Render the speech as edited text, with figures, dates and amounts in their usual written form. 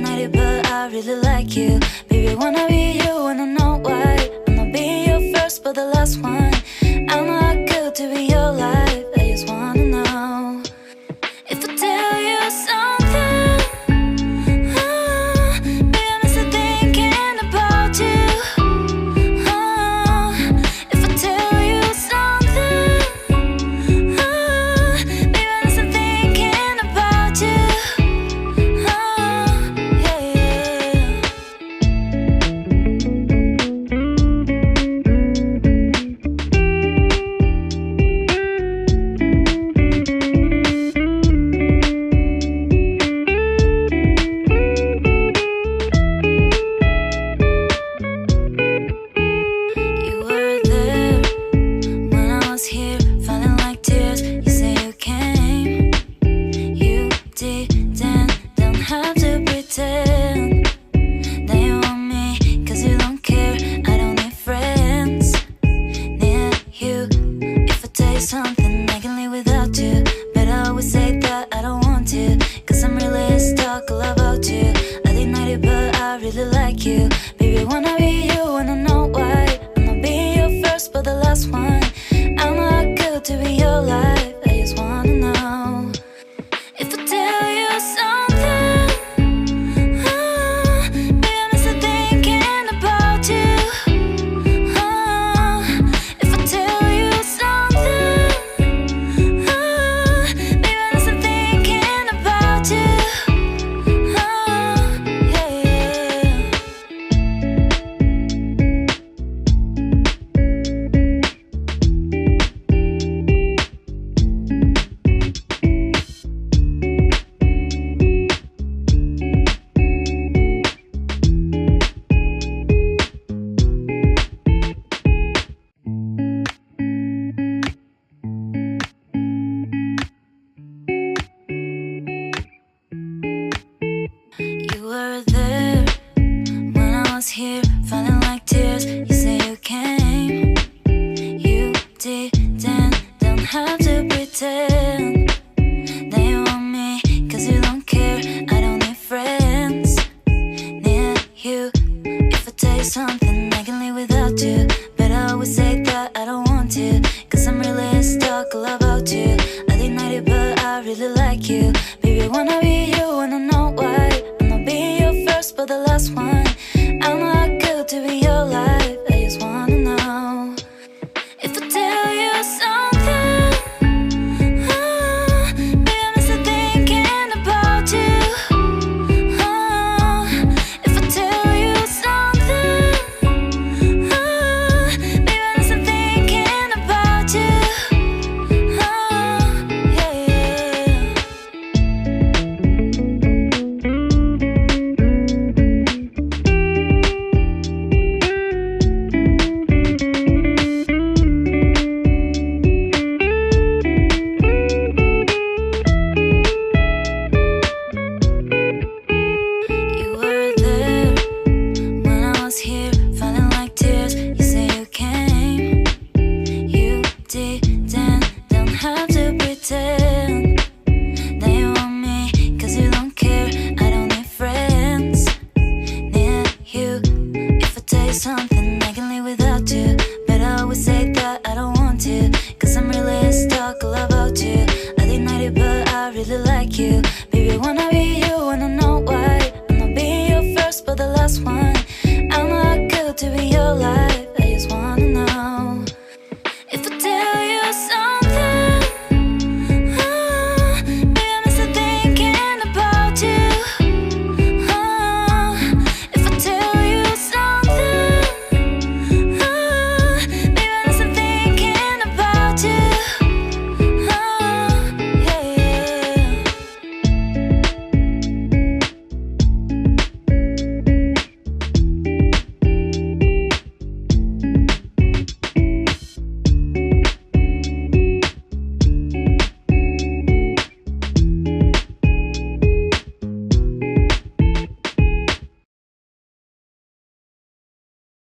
denied it, but I really like you. Baby, wanna be you, wanna know why. I'm not being your first, but the last one. I'm not good to be your life. I just wanna know if I tell you something. Baby, I'm still thinking about you. If I tell you something, baby, I'm still thinking about you. Here, falling like tears. You say you came, you didn't. Don't have to pretend that you want me, cause you don't care. I don't need friends near you. If I tell you something, I can live without you, but I always say that I don't want to, cause I'm really stuck all about you. I denied it, but I really like you. Baby, wanna be you, wanna know why. I'm not being your first, but the last one. I'm not good to be your life. I just wanna know if I tell you something. Baby, I'm still thinking about you. If I tell you something, baby, I'm still thinking about you. You were there when I was here, falling like tears. You say you came, you didn't. Don't have to pretend that you want me, cause you don't care. I don't need friends near you. If I tell you something, I can live without you, but I always say that I don't want to, cause I'm really stuck all about you. I denied it, but I really like you. Baby, wanna be you, wanna know why. Being your first, but the last one. I'm not good to be your life. I just wanna know if I tell you something. Baby, I'm still thinking about you. If I tell you something, baby, I'm still thinking about you. Here, falling like tears. You say you came, you didn't. Don't have to pretend that you want me, cause you don't care. I don't need friends near you. If I tell you something, I can live without you, but I always say that I don't want to, cause I'm really stuck all about you. I denied it, but I really like you. Baby, wanna be you, wanna know why. I'm not being your first, but the last one.